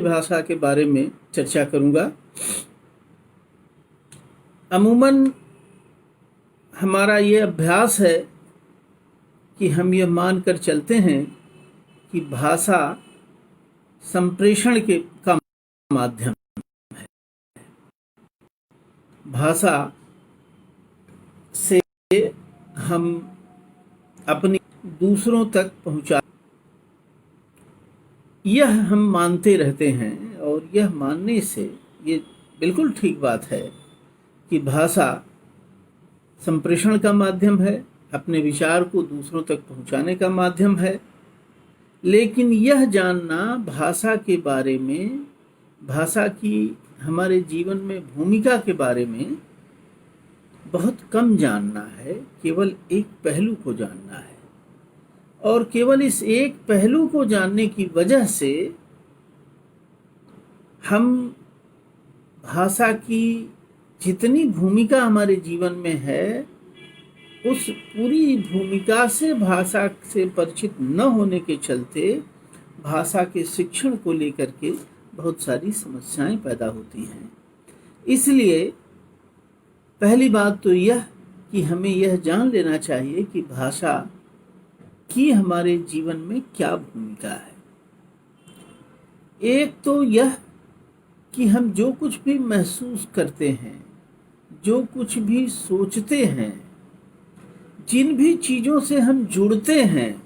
भाषा के बारे में चर्चा करूंगा। अमूमन हमारा ये अभ्यास है कि हम ये मानकर चलते हैं कि भाषा संप्रेषण का माध्यम है। भाषा से हम अपनी दूसरों तक पहुंचा, यह हम मानते रहते हैं। और यह मानने से ये बिल्कुल ठीक बात है कि भाषा संप्रेषण का माध्यम है, अपने विचार को दूसरों तक पहुंचाने का माध्यम है। लेकिन यह जानना भाषा के बारे में, भाषा की हमारे जीवन में भूमिका के बारे में बहुत कम जानना है। केवल एक पहलू को जानना है, और केवल इस एक पहलू को जानने की वजह से हम भाषा की जितनी भूमिका हमारे जीवन में है, उस पूरी भूमिका से भाषा से परिचित न होने के चलते भाषा के शिक्षण को लेकर के बहुत सारी समस्याएं पैदा होती हैं। इसलिए पहली बात तो यह कि हमें यह जान लेना चाहिए कि भाषा की हमारे जीवन में क्या भूमिका है। एक तो यह कि हम जो कुछ भी महसूस करते हैं, जो कुछ भी सोचते हैं, जिन भी चीजों से हम जुड़ते हैं,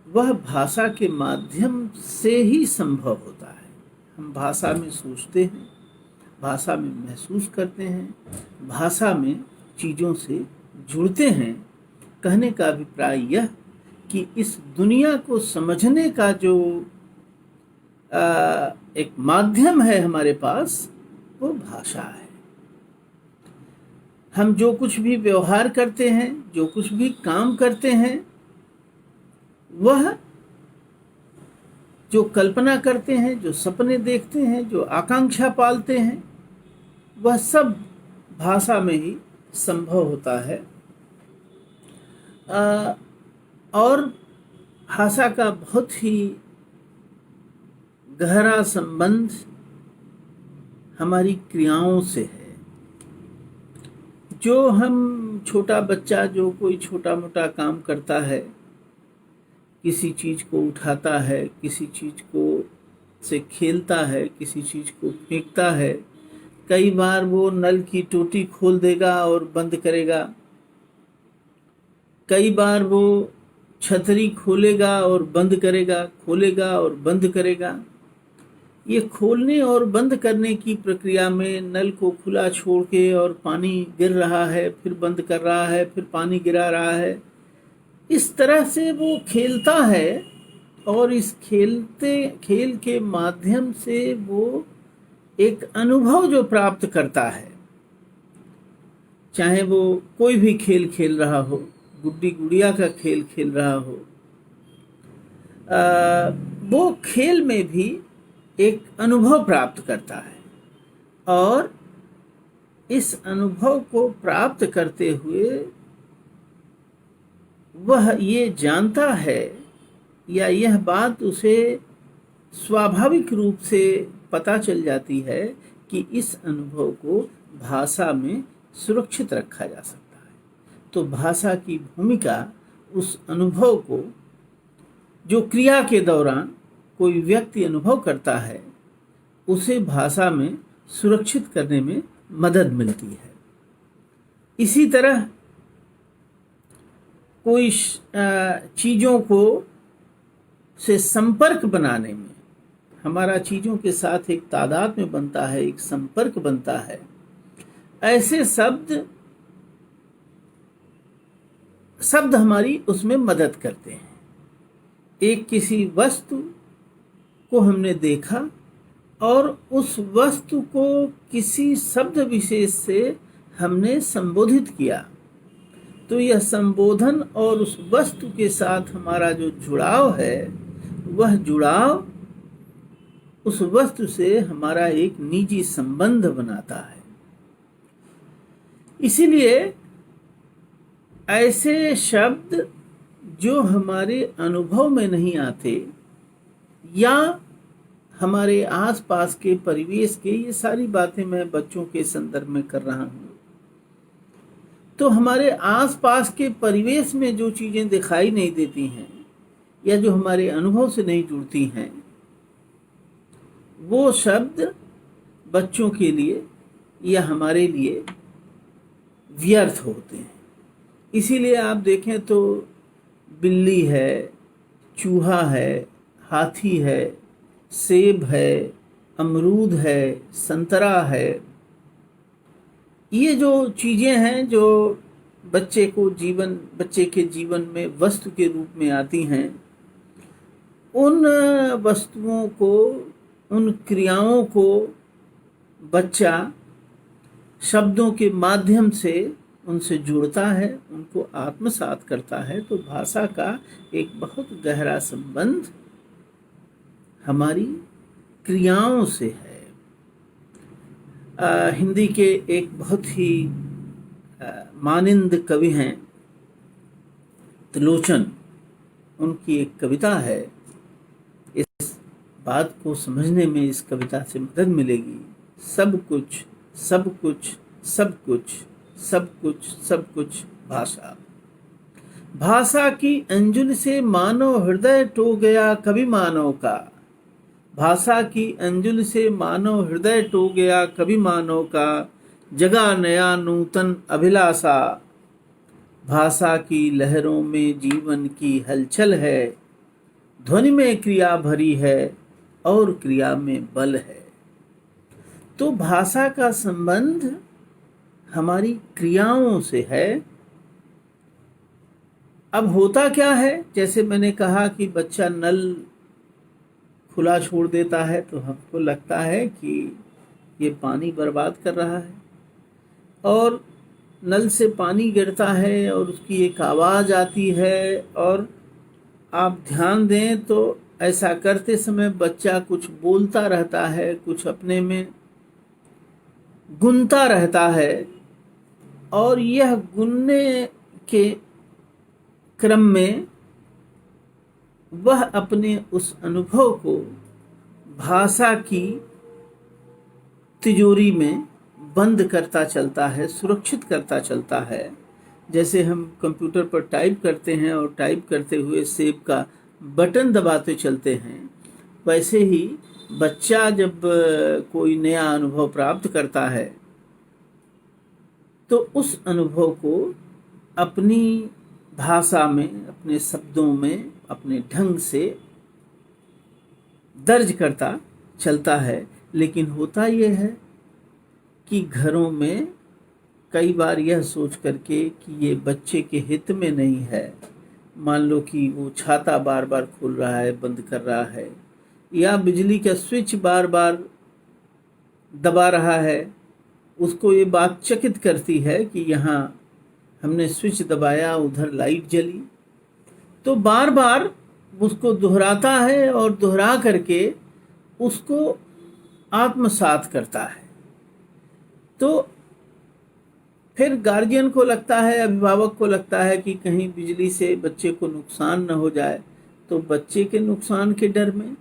वह भाषा के माध्यम से ही संभव होता है। हम भाषा में सोचते हैं, भाषा में महसूस करते हैं, भाषा में चीजों से जुड़ते हैं। कहने का अभिप्राय यह कि इस दुनिया को समझने का जो एक माध्यम है हमारे पास, वो भाषा है। हम जो कुछ भी व्यवहार करते हैं, जो कुछ भी काम करते हैं, वह जो कल्पना करते हैं, जो सपने देखते हैं, जो आकांक्षा पालते हैं, वह सब भाषा में ही संभव होता है। और भाषा का बहुत ही गहरा संबंध हमारी क्रियाओं से है। जो हम छोटा बच्चा जो कोई छोटा मोटा काम करता है, किसी चीज को उठाता है, किसी चीज को से खेलता है, किसी चीज को फेंकता है, कई बार वो नल की टोटी खोल देगा और बंद करेगा, कई बार वो छतरी खोलेगा और बंद करेगा, खोलेगा और बंद करेगा। ये खोलने और बंद करने की प्रक्रिया में नल को खुला छोड़ के और पानी गिर रहा है, फिर बंद कर रहा है, फिर पानी गिरा रहा है, इस तरह से वो खेलता है। और इस खेल के माध्यम से वो एक अनुभव जो प्राप्त करता है, चाहे वो कोई भी खेल खेल रहा हो, गुड्डी गुड़िया का खेल खेल रहा हो, वो खेल में भी एक अनुभव प्राप्त करता है। और इस अनुभव को प्राप्त करते हुए वह ये जानता है, या यह बात उसे स्वाभाविक रूप से पता चल जाती है कि इस अनुभव को भाषा में सुरक्षित रखा जा सकता है। तो भाषा की भूमिका उस अनुभव को, जो क्रिया के दौरान कोई व्यक्ति अनुभव करता है, उसे भाषा में सुरक्षित करने में मदद मिलती है। इसी तरह कोई चीज़ों को से संपर्क बनाने में, हमारा चीज़ों के साथ एक तादाद में बनता है, एक संपर्क बनता है। ऐसे शब्द हमारी उसमें मदद करते हैं। एक किसी वस्तु को हमने देखा और उस वस्तु को किसी शब्द विशेष से हमने संबोधित किया, तो यह संबोधन और उस वस्तु के साथ हमारा जो जुड़ाव है, वह जुड़ाव उस वस्तु से हमारा एक निजी संबंध बनाता है। इसीलिए ऐसे शब्द जो हमारे अनुभव में नहीं आते, या हमारे आसपास के परिवेश के, ये सारी बातें मैं बच्चों के संदर्भ में कर रहा हूँ। तो हमारे आसपास के परिवेश में जो चीजें दिखाई नहीं देती हैं या जो हमारे अनुभव से नहीं जुड़ती हैं, वो शब्द बच्चों के लिए या हमारे लिए व्यर्थ होते हैं। इसीलिए आप देखें तो बिल्ली है, चूहा है, हाथी है, सेब है, अमरूद है, संतरा है, ये जो चीजें हैं जो बच्चे के जीवन में वस्तु के रूप में आती हैं, उन वस्तुओं को, उन क्रियाओं को बच्चा शब्दों के माध्यम से उनसे जुड़ता है, उनको आत्मसात करता है। तो भाषा का एक बहुत गहरा संबंध हमारी क्रियाओं से है। हिंदी के एक बहुत ही मानिंद कवि हैं त्रिलोचन, उनकी एक कविता है। इस बात को समझने में इस कविता से मदद मिलेगी। सब कुछ सब कुछ सब कुछ सब कुछ सब कुछ भाषा। भाषा की अंजुल से मानव हृदय टो गया कवि मानव का। भाषा की अंजुल से मानव हृदय टो गया कवि मानव का। जगा नया नूतन अभिलाषा। भाषा की लहरों में जीवन की हलचल है। ध्वनि में क्रिया भरी है और क्रिया में बल है। तो भाषा का संबंध हमारी क्रियाओं से है। अब होता क्या है, जैसे मैंने कहा कि बच्चा नल खुला छोड़ देता है तो हमको लगता है कि ये पानी बर्बाद कर रहा है, और नल से पानी गिरता है और उसकी एक आवाज़ आती है, और आप ध्यान दें तो ऐसा करते समय बच्चा कुछ बोलता रहता है, कुछ अपने में गुनता रहता है, और यह गुनने के क्रम में वह अपने उस अनुभव को भाषा की तिजोरी में बंद करता चलता है, सुरक्षित करता चलता है। जैसे हम कंप्यूटर पर टाइप करते हैं और टाइप करते हुए सेव का बटन दबाते चलते हैं, वैसे ही बच्चा जब कोई नया अनुभव प्राप्त करता है तो उस अनुभव को अपनी भाषा में, अपने शब्दों में, अपने ढंग से दर्ज करता चलता है। लेकिन होता यह है कि घरों में कई बार यह सोच करके कि ये बच्चे के हित में नहीं है, मान लो कि वो छाता बार बार खोल रहा है, बंद कर रहा है, या बिजली का स्विच बार बार दबा रहा है, उसको ये बात चकित करती है कि यहाँ हमने स्विच दबाया, उधर लाइट जली, तो बार बार उसको दोहराता है और दोहरा करके उसको आत्मसात करता है। तो फिर गार्जियन को लगता है, अभिभावक को लगता है कि कहीं बिजली से बच्चे को नुकसान न हो जाए, तो बच्चे के नुकसान के डर में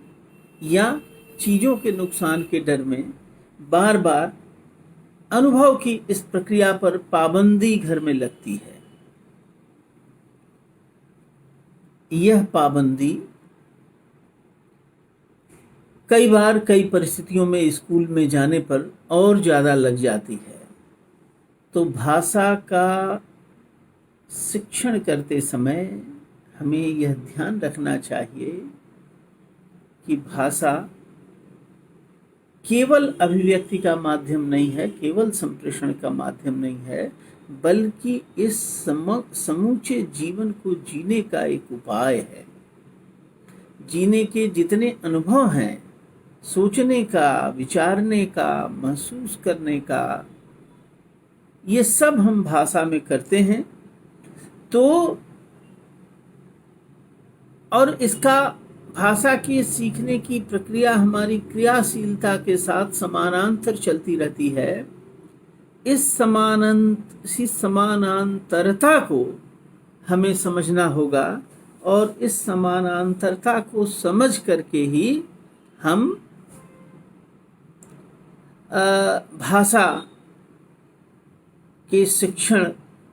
या चीज़ों के नुकसान के डर में बार बार अनुभव की इस प्रक्रिया पर पाबंदी घर में लगती है। यह पाबंदी कई बार कई परिस्थितियों में स्कूल में जाने पर और ज़्यादा लग जाती है। तो भाषा का शिक्षण करते समय हमें यह ध्यान रखना चाहिए कि भाषा केवल अभिव्यक्ति का माध्यम नहीं है, केवल संप्रेषण का माध्यम नहीं है, बल्कि इस समूचे जीवन को जीने का एक उपाय है। जीने के जितने अनुभव हैं, सोचने का, विचारने का, महसूस करने का, ये सब हम भाषा में करते हैं। तो और इसका भाषा की सीखने की प्रक्रिया हमारी क्रियाशीलता के साथ समानांतर चलती रहती है। इस समानांतरता को हमें समझना होगा और इस समानांतरता को समझ करके ही हम भाषा के शिक्षण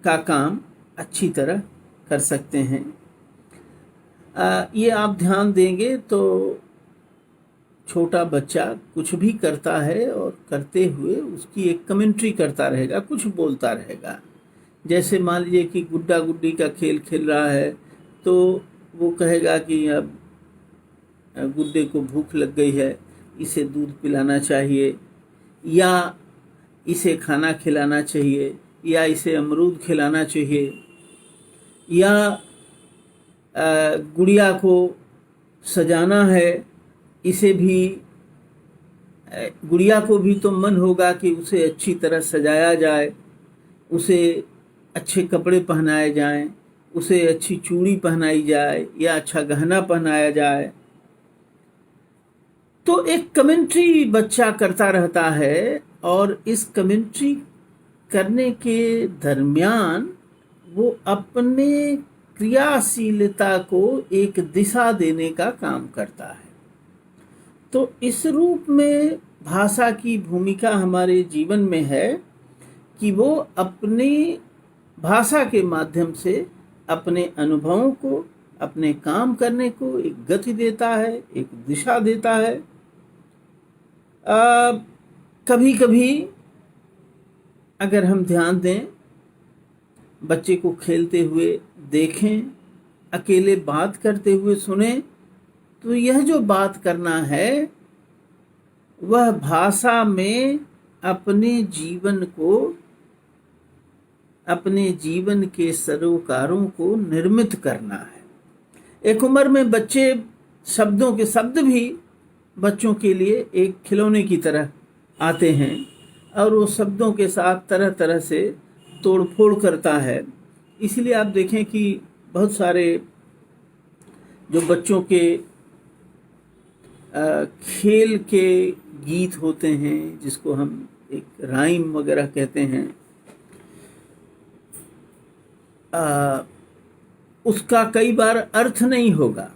का काम अच्छी तरह कर सकते हैं। ये आप ध्यान देंगे तो छोटा बच्चा कुछ भी करता है और करते हुए उसकी एक कमेंट्री करता रहेगा, कुछ बोलता रहेगा। जैसे मान लीजिए कि गुड्डा गुड्डी का खेल खेल रहा है तो वो कहेगा कि अब गुड्डे को भूख लग गई है, इसे दूध पिलाना चाहिए, या इसे खाना खिलाना चाहिए, या इसे अमरूद खिलाना चाहिए, या गुड़िया को सजाना है, इसे भी गुड़िया को भी तो मन होगा कि उसे अच्छी तरह सजाया जाए, उसे अच्छे कपड़े पहनाए जाएं, उसे अच्छी चूड़ी पहनाई जाए या अच्छा गहना पहनाया जाए। तो एक कमेंट्री बच्चा करता रहता है और इस कमेंट्री करने के दरमियान वो अपने क्रियाशीलता को एक दिशा देने का काम करता है। तो इस रूप में भाषा की भूमिका हमारे जीवन में है कि वो अपनी भाषा के माध्यम से अपने अनुभवों को, अपने काम करने को एक गति देता है, एक दिशा देता है। कभी कभी अगर हम ध्यान दें, बच्चे को खेलते हुए देखें, अकेले बात करते हुए सुने, तो यह जो बात करना है वह भाषा में अपने जीवन को, अपने जीवन के सरोकारों को निर्मित करना है। एक उम्र में बच्चे शब्दों के शब्द भी बच्चों के लिए एक खिलौने की तरह आते हैं और वो शब्दों के साथ तरह तरह से तोड़फोड़ करता है। इसलिए आप देखें कि बहुत सारे जो बच्चों के खेल के गीत होते हैं, जिसको हम एक राइम वगैरह कहते हैं, उसका कई बार अर्थ नहीं होगा,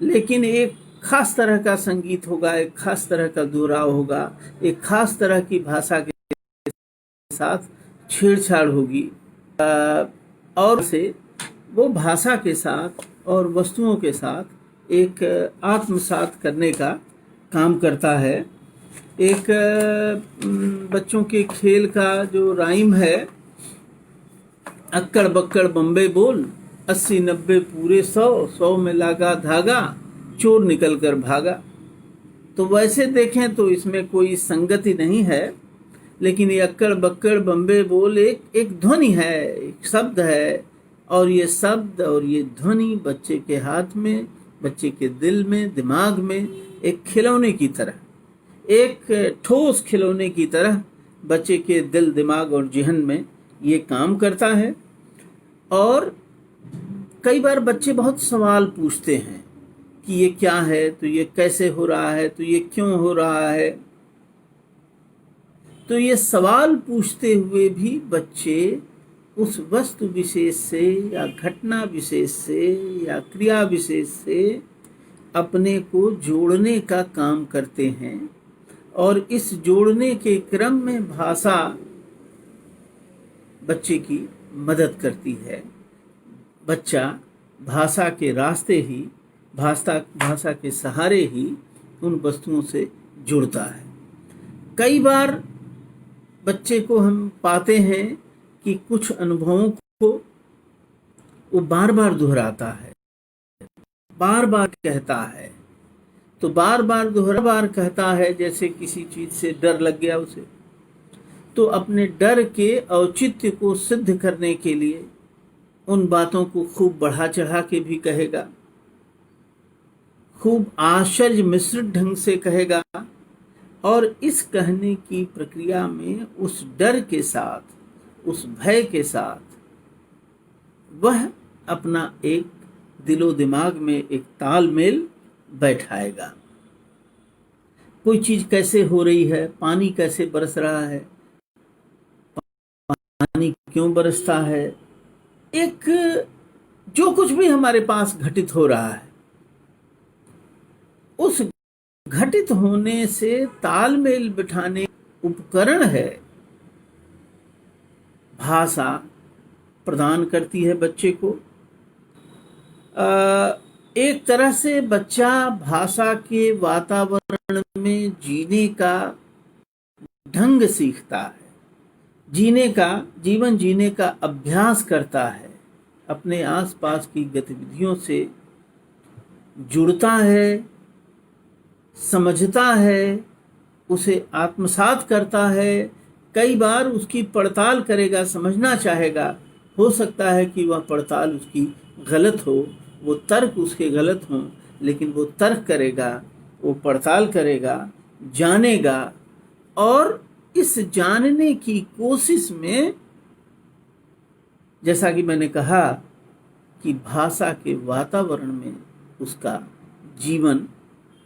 लेकिन एक खास तरह का संगीत होगा, एक खास तरह का दोहराव होगा, एक खास तरह की भाषा के साथ छेड़छाड़ होगी, और से वो भाषा के साथ और वस्तुओं के साथ एक आत्मसात करने का काम करता है। एक बच्चों के खेल का जो राइम है, अक्कड़ बक्कड़ बम्बे बोल, 80-90 पूरे 100 में लागा धागा, चोर निकल कर भागा। तो वैसे देखें तो इसमें कोई संगति नहीं है, लेकिन ये अक्कड़ बक्कड़ बम्बे बोल एक ध्वनि है, एक शब्द है, और ये शब्द और ये ध्वनि बच्चे के हाथ में, बच्चे के दिल में, दिमाग में एक खिलौने की तरह, एक ठोस खिलौने की तरह बच्चे के दिल, दिमाग और ज़हन में ये काम करता है। और कई बार बच्चे बहुत सवाल पूछते हैं कि ये क्या है, तो ये कैसे हो रहा है, तो ये क्यों हो रहा है। तो ये सवाल पूछते हुए भी बच्चे उस वस्तु विशेष से या घटना विशेष से या क्रिया विशेष से अपने को जोड़ने का काम करते हैं, और इस जोड़ने के क्रम में भाषा बच्चे की मदद करती है। बच्चा भाषा के रास्ते ही, भाषा के सहारे ही उन वस्तुओं से जुड़ता है। कई बार बच्चे को हम पाते हैं कि कुछ अनुभवों को वो बार बार दोहराता है, बार बार कहता है। तो बार बार कहता है, जैसे किसी चीज से डर लग गया उसे, तो अपने डर के औचित्य को सिद्ध करने के लिए उन बातों को खूब बढ़ा चढ़ा के भी कहेगा, खूब आश्चर्य मिश्रित ढंग से कहेगा, और इस कहने की प्रक्रिया में उस डर के साथ, उस भय के साथ वह अपना एक दिलो दिमाग में एक तालमेल बैठाएगा। कोई चीज कैसे हो रही है, पानी कैसे बरस रहा है, पानी क्यों बरसता है, एक जो कुछ भी हमारे पास घटित हो रहा है, उस घटित होने से तालमेल बिठाने उपकरण है भाषा प्रदान करती है बच्चे को। एक तरह से बच्चा भाषा के वातावरण में जीने का ढंग सीखता है, जीवन जीने का अभ्यास करता है, अपने आसपास की गतिविधियों से जुड़ता है, समझता है, उसे आत्मसात करता है। कई बार उसकी पड़ताल करेगा, समझना चाहेगा, हो सकता है कि वह पड़ताल उसकी गलत हो, वो तर्क उसके गलत हों, लेकिन वो तर्क करेगा, वो पड़ताल करेगा, जानेगा, और इस जानने की कोशिश में, जैसा कि मैंने कहा कि भाषा के वातावरण में उसका जीवन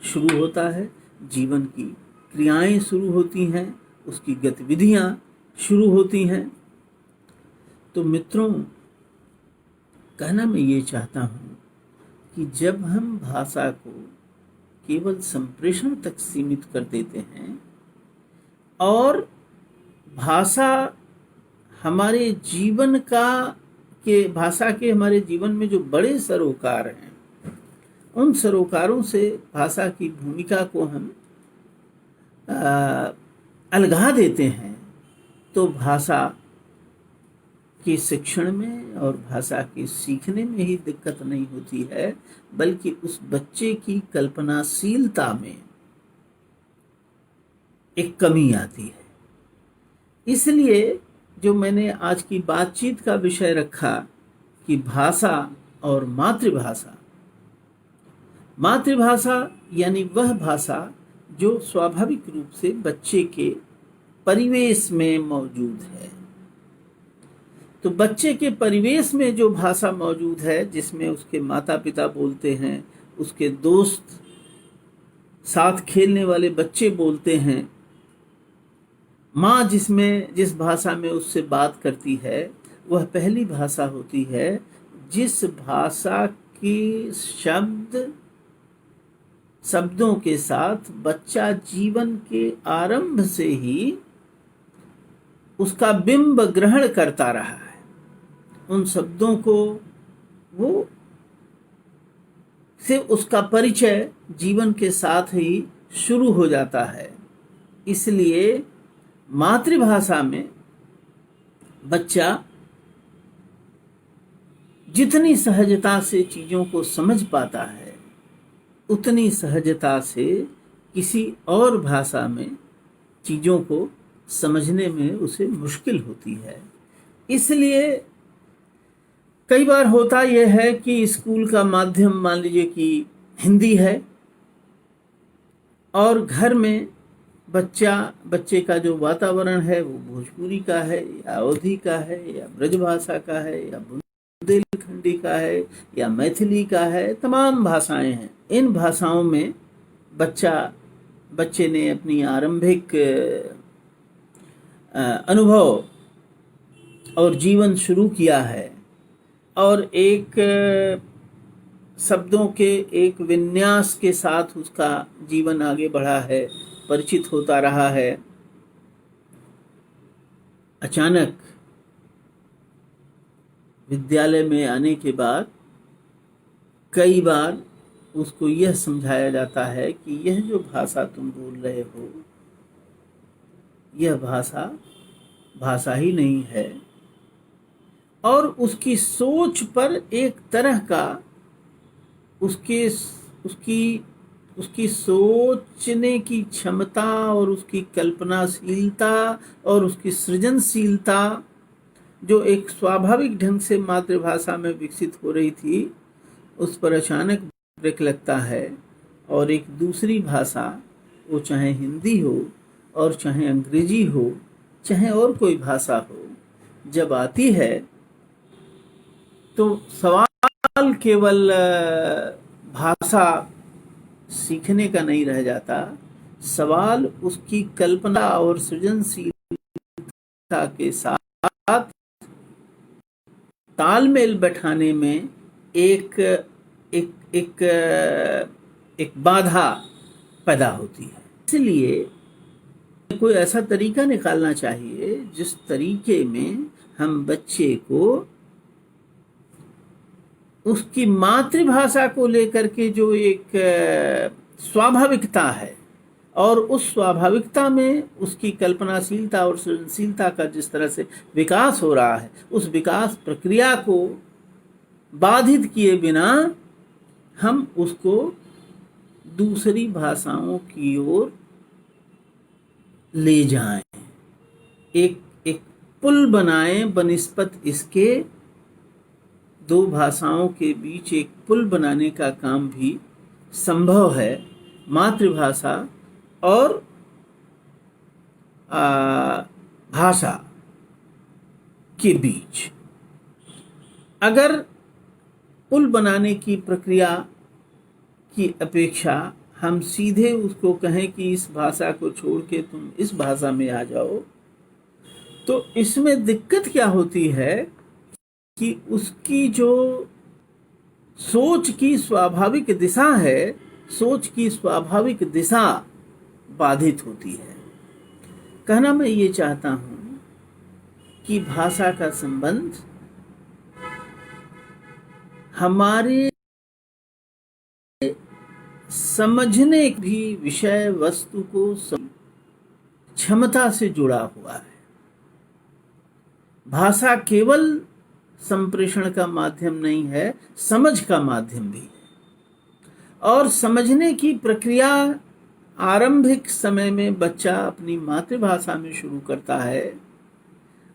शुरू होता है, जीवन की क्रियाएं शुरू होती हैं, उसकी गतिविधियां शुरू होती हैं। तो मित्रों, कहना मैं ये चाहता हूँ कि जब हम भाषा को केवल संप्रेषण तक सीमित कर देते हैं और भाषा हमारे जीवन भाषा के हमारे जीवन में जो बड़े सरोकार हैं, उन सरोकारों से भाषा की भूमिका को हम अलगा देते हैं, तो भाषा के शिक्षण में और भाषा के सीखने में ही दिक्कत नहीं होती है, बल्कि उस बच्चे की कल्पनाशीलता में एक कमी आती है। इसलिए जो मैंने आज की बातचीत का विषय रखा कि भाषा और मातृभाषा, मातृभाषा यानी वह भाषा जो स्वाभाविक रूप से बच्चे के परिवेश में मौजूद है। तो बच्चे के परिवेश में जो भाषा मौजूद है, जिसमें उसके माता पिता बोलते हैं, उसके दोस्त, साथ खेलने वाले बच्चे बोलते हैं, माँ जिस भाषा में उससे बात करती है, वह पहली भाषा होती है जिस भाषा की शब्दों के साथ बच्चा जीवन के आरंभ से ही उसका बिंब ग्रहण करता रहा है। उन शब्दों को से उसका परिचय जीवन के साथ ही शुरू हो जाता है। इसलिए मातृभाषा में बच्चा जितनी सहजता से चीजों को समझ पाता है, उतनी सहजता से किसी और भाषा में चीजों को समझने में उसे मुश्किल होती है। इसलिए कई बार होता यह है कि स्कूल का माध्यम मान लीजिए कि हिंदी है, और घर में बच्चे का जो वातावरण है वो भोजपुरी का है, या अवधी का है, या ब्रजभाषा का है, या बुंदेलखंडी का है, या मैथिली का है। तमाम भाषाएं हैं। इन भाषाओं में बच्चे ने अपनी आरंभिक अनुभव और जीवन शुरू किया है, और एक शब्दों के एक विन्यास के साथ उसका जीवन आगे बढ़ा है, परिचित होता रहा है। अचानक विद्यालय में आने के बाद कई बार उसको यह समझाया जाता है कि यह जो भाषा तुम बोल रहे हो, यह भाषा ही नहीं है, और उसकी सोच पर एक तरह का उसकी सोचने की क्षमता और उसकी कल्पनाशीलता और उसकी सृजनशीलता जो एक स्वाभाविक ढंग से मातृभाषा में विकसित हो रही थी, उस पर अचानक ब्रेक लगता है, और एक दूसरी भाषा, वो चाहे हिंदी हो और चाहे अंग्रेजी हो, चाहे और कोई भाषा हो, जब आती है तो सवाल केवल भाषा सीखने का नहीं रह जाता, सवाल उसकी कल्पना और सृजनशीलता के साथ तालमेल बैठाने में एक एक एक एक बाधा पैदा होती है। इसलिए कोई ऐसा तरीका निकालना चाहिए जिस तरीके में हम बच्चे को उसकी मातृभाषा को लेकर के जो एक स्वाभाविकता है और उस स्वाभाविकता में उसकी कल्पनाशीलता और सृजनशीलता का जिस तरह से विकास हो रहा है, उस विकास प्रक्रिया को बाधित किए बिना हम उसको दूसरी भाषाओं की ओर ले जाएं, एक एक पुल बनाएं बनिस्बत इसके, दो भाषाओं के बीच एक पुल बनाने का काम भी संभव है मातृभाषा और भाषा के बीच। अगर पुल बनाने की प्रक्रिया की अपेक्षा हम सीधे उसको कहें कि इस भाषा को छोड़ के तुम इस भाषा में आ जाओ, तो इसमें दिक्कत क्या होती है कि उसकी जो सोच की स्वाभाविक दिशा है, सोच की स्वाभाविक दिशा बाधित होती है। कहना मैं ये चाहता हूं कि भाषा का संबंध हमारे समझने भी विषय वस्तु को क्षमता से जुड़ा हुआ है। भाषा केवल संप्रेषण का माध्यम नहीं है, समझ का माध्यम भी है। और समझने की प्रक्रिया आरंभिक समय में बच्चा अपनी मातृभाषा में शुरू करता है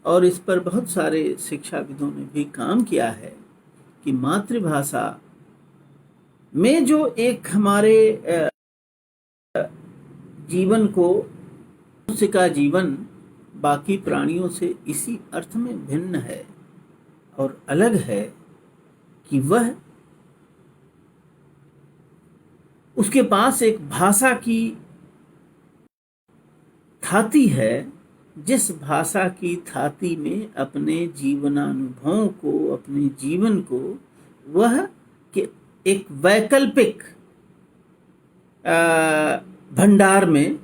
और इस पर बहुत सारे शिक्षाविदों ने भी काम किया है कि मातृभाषा में जो एक हमारे जीवन को, मनुष्य का जीवन बाकी प्राणियों से इसी अर्थ में भिन्न है और अलग है कि वह उसके पास एक भाषा की थाती है, जिस भाषा की थाती में अपने जीवनानुभवों को, अपने जीवन को वह के एक वैकल्पिक भंडार में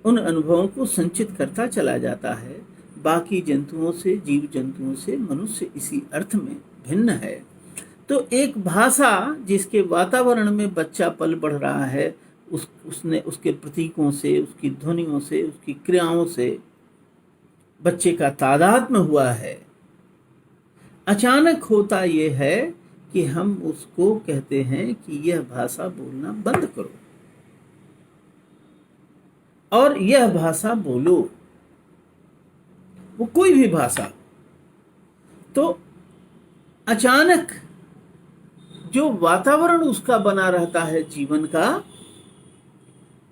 उन अनुभवों को संचित करता चला जाता है। बाकी जंतुओं से, जीव जंतुओं से मनुष्य इसी अर्थ में भिन्न है। तो एक भाषा जिसके वातावरण में बच्चा पल बढ़ रहा है, उसने उसके प्रतीकों से, उसकी ध्वनियों से, उसकी क्रियाओं से बच्चे का तादात्म्य हुआ है। अचानक होता यह है कि हम उसको कहते हैं कि यह भाषा बोलना बंद करो और यह भाषा बोलो, वो कोई भी भाषा। तो अचानक जो वातावरण उसका बना रहता है जीवन का,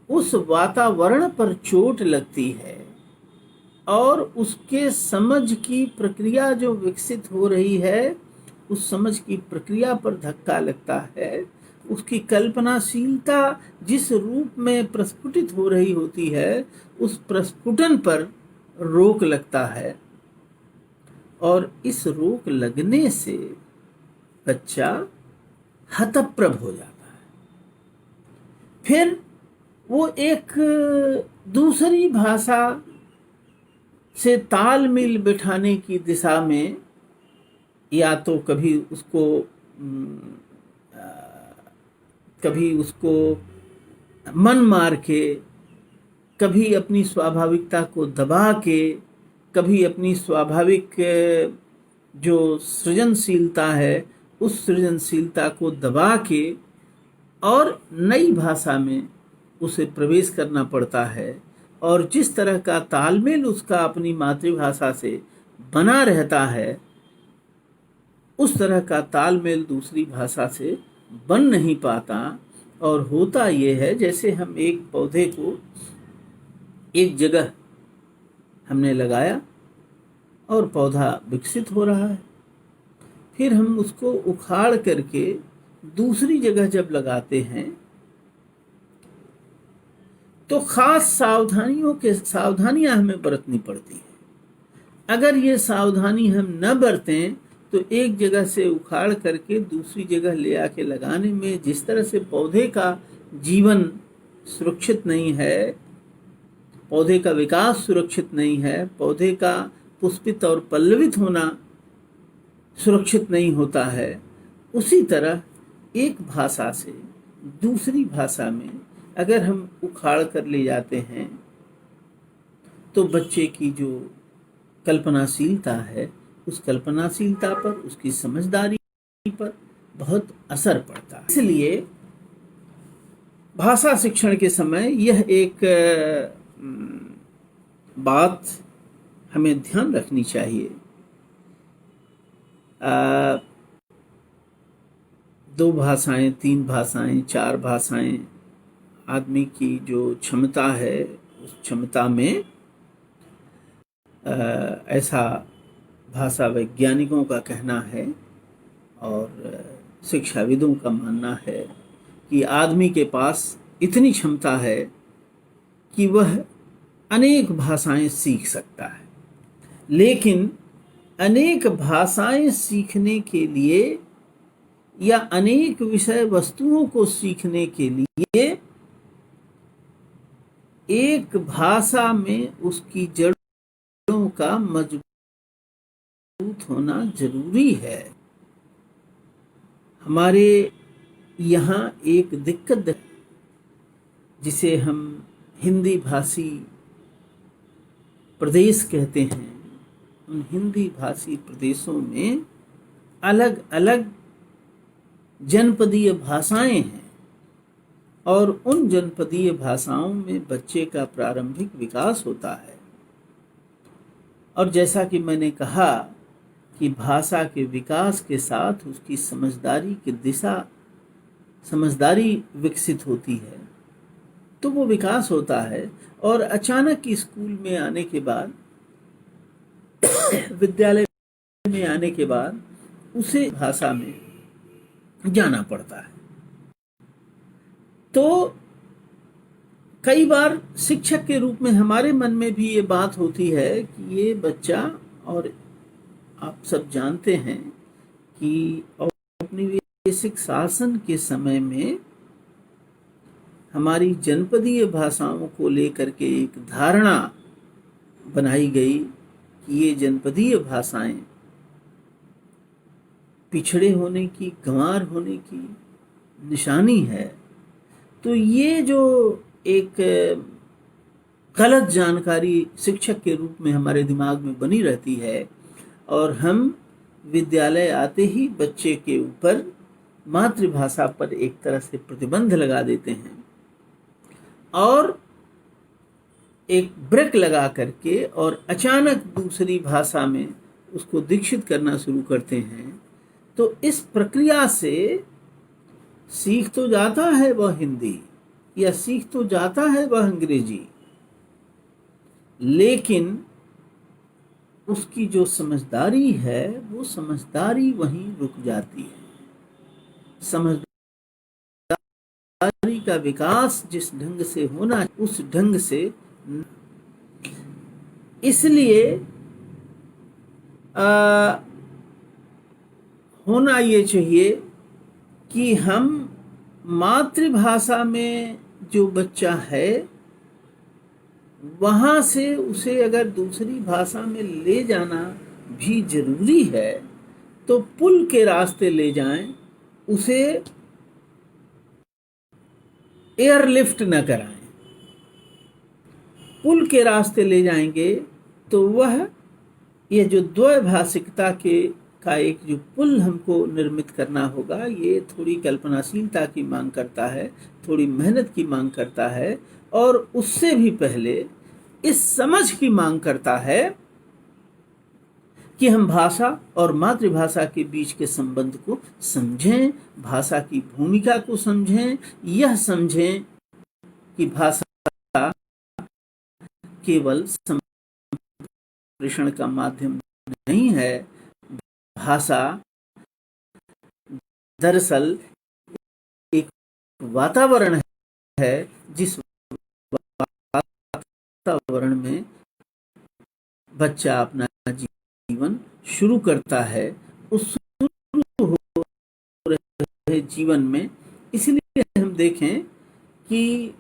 उस वातावरण पर चोट लगती है और उसके समझ की प्रक्रिया जो विकसित हो रही है, उस समझ की प्रक्रिया पर धक्का लगता है। उसकी कल्पनाशीलता जिस रूप में प्रस्फुटित हो रही होती है, उस प्रस्फुटन पर रोक लगता है और इस रोक लगने से बच्चा हतप्रभ हो जाता है। फिर वो एक दूसरी भाषा से तालमेल बिठाने की दिशा में या तो कभी उसको मन मार के, कभी अपनी स्वाभाविकता को दबा के, कभी अपनी स्वाभाविक जो सृजनशीलता है उस सृजनशीलता को दबा के और नई भाषा में उसे प्रवेश करना पड़ता है। और जिस तरह का तालमेल उसका अपनी मातृभाषा से बना रहता है, उस तरह का तालमेल दूसरी भाषा से बन नहीं पाता। और होता यह है जैसे हम एक पौधे को एक जगह हमने लगाया और पौधा विकसित हो रहा है, फिर हम उसको उखाड़ करके दूसरी जगह जब लगाते हैं तो खास सावधानियां हमें बरतनी पड़ती है। अगर ये सावधानी हम न बरतें तो एक जगह से उखाड़ करके दूसरी जगह ले आके लगाने में जिस तरह से पौधे का जीवन सुरक्षित नहीं है, पौधे का विकास सुरक्षित नहीं है, पौधे का पुष्पित और पल्लवित होना सुरक्षित नहीं होता है, उसी तरह एक भाषा से दूसरी भाषा में अगर हम उखाड़ कर ले जाते हैं तो बच्चे की जो कल्पनाशीलता है, उस कल्पनाशीलता पर, उसकी समझदारी पर बहुत असर पड़ता है। इसलिए भाषा शिक्षण के समय यह एक बात हमें ध्यान रखनी चाहिए। 2 भाषाएं, 3 भाषाएं, 4 भाषाएं, आदमी की जो क्षमता है उस क्षमता में ऐसा भाषा वैज्ञानिकों का कहना है और शिक्षाविदों का मानना है कि आदमी के पास इतनी क्षमता है कि वह अनेक भाषाएं सीख सकता है। लेकिन अनेक भाषाएं सीखने के लिए या अनेक विषय वस्तुओं को सीखने के लिए एक भाषा में उसकी जड़ों का मजबूत होना जरूरी है। हमारे यहाँ एक दिक्कत जिसे हम हिंदी भाषी प्रदेश कहते हैं, उन हिंदी भाषी प्रदेशों में अलग अलग जनपदीय भाषाएं हैं और उन जनपदीय भाषाओं में बच्चे का प्रारंभिक विकास होता है। और जैसा कि मैंने कहा कि भाषा के विकास के साथ उसकी समझदारी की दिशा, समझदारी विकसित होती है, तो वो विकास होता है और अचानक स्कूल में आने के बाद, विद्यालय में आने के बाद उसे भाषा में जाना पड़ता है। तो कई बार शिक्षक के रूप में हमारे मन में भी ये बात होती है कि ये बच्चा, और आप सब जानते हैं कि औपनिवेशिक शासन के समय में हमारी जनपदीय भाषाओं को लेकर के एक धारणा बनाई गई कि ये जनपदीय भाषाएं पिछड़े होने की, गंवार होने की निशानी है। तो ये जो एक गलत जानकारी शिक्षक के रूप में हमारे दिमाग में बनी रहती है और हम विद्यालय आते ही बच्चे के ऊपर मातृभाषा पर एक तरह से प्रतिबंध लगा देते हैं और एक ब्रेक लगा करके और अचानक दूसरी भाषा में उसको दीक्षित करना शुरू करते हैं। तो इस प्रक्रिया से सीख तो जाता है वह हिंदी या सीख तो जाता है वह अंग्रेजी, लेकिन उसकी जो समझदारी है वो समझदारी वहीं रुक जाती है। समझदारी का विकास जिस ढंग से होना है उस ढंग से, इसलिए होना ये चाहिए कि हम मातृभाषा में जो बच्चा है वहां से उसे अगर दूसरी भाषा में ले जाना भी जरूरी है तो पुल के रास्ते ले जाएं, उसे एयरलिफ्ट न कराएं। पुल के रास्ते ले जाएंगे तो वह ये जो द्वैभाषिकता का एक जो पुल हमको निर्मित करना होगा, ये थोड़ी कल्पनाशीलता की मांग करता है, थोड़ी मेहनत की मांग करता है और उससे भी पहले इस समझ की मांग करता है कि हम भाषा और मातृभाषा के बीच के संबंध को समझें, भाषा की भूमिका को समझें, यह समझें कि भाषा केवल संप्रेषण का माध्यम नहीं है, भाषा दरअसल एक वातावरण है जिस वातावरण में बच्चा अपना जीवन शुरू करता है, उस शुरू हो रहे जीवन में। इसलिए हम देखें कि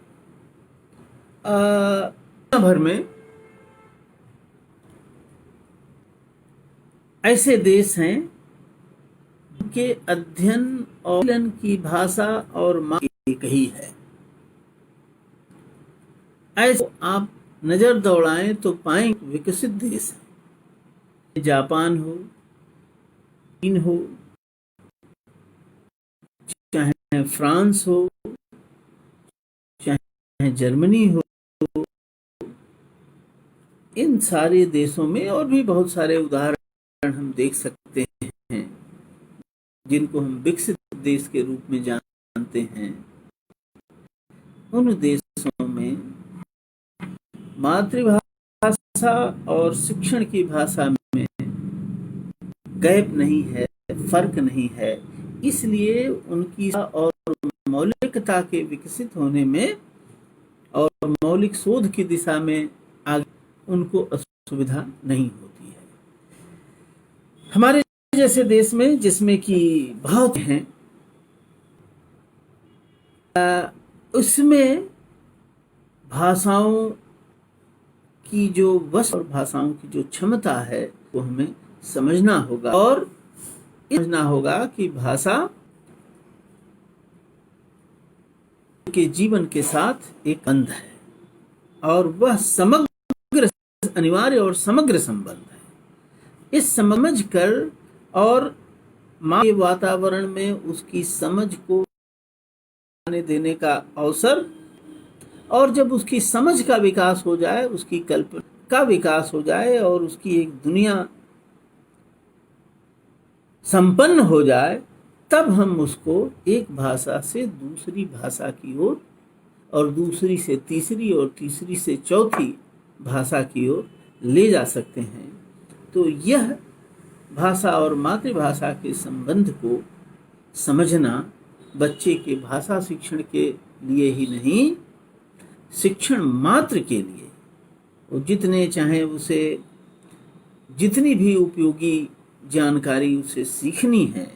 दुनिया भर में ऐसे देश हैं के अध्ययन और की भाषा और एक ही है। ऐसे आप नजर दौड़ाएं तो पाएंगे विकसित देश है, जापान हो, चीन हो, चाहे फ्रांस हो, चाहे जर्मनी हो। इन सारे देशों में और भी बहुत सारे उदाहरण हम देख सकते हैं जिनको हम विकसित देश के रूप में जानते हैं। उन देशों में मातृभाषा और शिक्षण की भाषा में गैप नहीं है, फर्क नहीं है। इसलिए उनकी और मौलिकता के विकसित होने में और मौलिक शोध की दिशा में आगे उनको असुविधा नहीं होती है। हमारे जैसे देश में जिसमें कि बहुत हैं, उसमें भाषाओं की जो वश और भाषाओं की जो क्षमता है वो हमें समझना होगा और समझना होगा कि भाषा के जीवन के साथ एक बंध है और वह समग्र, अनिवार्य और समग्र संबंध है। इस समझ कर और माँ के वातावरण में उसकी समझ को देने का अवसर, और जब उसकी समझ का विकास हो जाए, उसकी कल्पना का विकास हो जाए और उसकी एक दुनिया संपन्न हो जाए, तब हम उसको एक भाषा से दूसरी भाषा की ओर और दूसरी से तीसरी और तीसरी से चौथी भाषा की ओर ले जा सकते हैं। तो यह भाषा और मातृभाषा के संबंध को समझना बच्चे के भाषा शिक्षण के लिए ही नहीं, शिक्षण मात्र के लिए वो जितने चाहे उसे जितनी भी उपयोगी जानकारी उसे सीखनी है,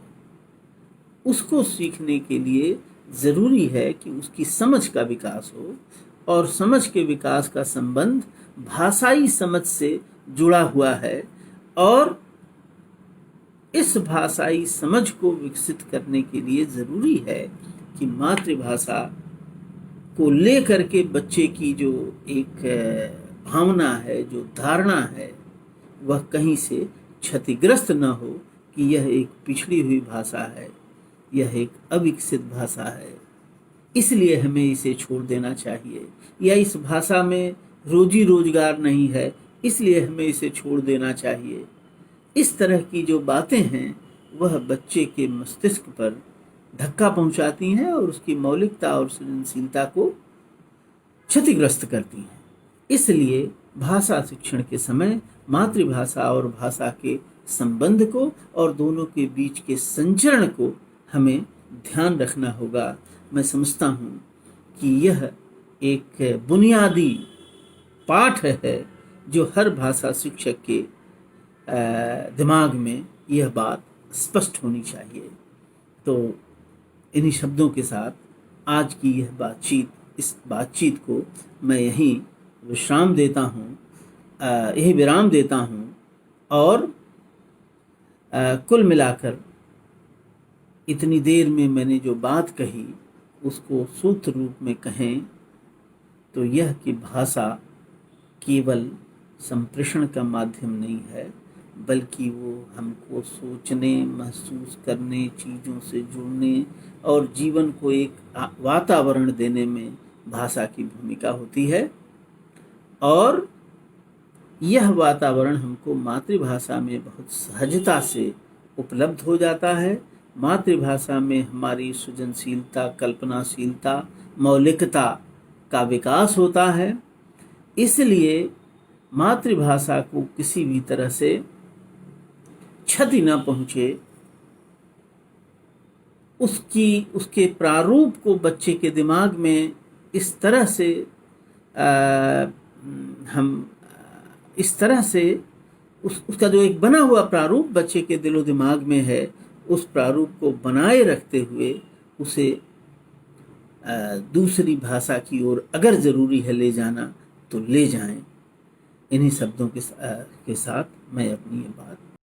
उसको सीखने के लिए ज़रूरी है कि उसकी समझ का विकास हो और समझ के विकास का संबंध भाषाई समझ से जुड़ा हुआ है। और इस भाषाई समझ को विकसित करने के लिए ज़रूरी है कि मातृभाषा को लेकर के बच्चे की जो एक भावना है, जो धारणा है, वह कहीं से क्षतिग्रस्त न हो कि यह एक पिछड़ी हुई भाषा है, यह एक अविकसित भाषा है, इसलिए हमें इसे छोड़ देना चाहिए, या इस भाषा में रोजी रोजगार नहीं है इसलिए हमें इसे छोड़ देना चाहिए। इस तरह की जो बातें हैं वह बच्चे के मस्तिष्क पर धक्का पहुंचाती हैं और उसकी मौलिकता और सृजनशीलता को क्षतिग्रस्त करती हैं। इसलिए भाषा शिक्षण के समय मातृभाषा और भाषा के संबंध को और दोनों के बीच के संचरण को हमें ध्यान रखना होगा। मैं समझता हूँ कि यह एक बुनियादी पाठ है जो हर भाषा शिक्षक के दिमाग में यह बात स्पष्ट होनी चाहिए। तो इन्हीं शब्दों के साथ आज की इस बातचीत को मैं यहीं विराम देता हूँ और कुल मिलाकर इतनी देर में मैंने जो बात कही उसको सूत्र रूप में कहें तो यह कि भाषा केवल संप्रेषण का माध्यम नहीं है, बल्कि वो हमको सोचने, महसूस करने, चीज़ों से जुड़ने और जीवन को एक वातावरण देने में भाषा की भूमिका होती है। और यह वातावरण हमको मातृभाषा में बहुत सहजता से उपलब्ध हो जाता है। मातृभाषा में हमारी सृजनशीलता, कल्पनाशीलता, मौलिकता का विकास होता है। इसलिए मातृभाषा को किसी भी तरह से क्षति न पहुँचे, उसके प्रारूप को बच्चे के दिमाग में इस तरह से उसका जो एक बना हुआ प्रारूप बच्चे के दिलो दिमाग में है, उस प्रारूप को बनाए रखते हुए उसे दूसरी भाषा की ओर अगर ज़रूरी है ले जाना तो ले जाएं। इन्हीं शब्दों के साथ मैं अपनी ये बात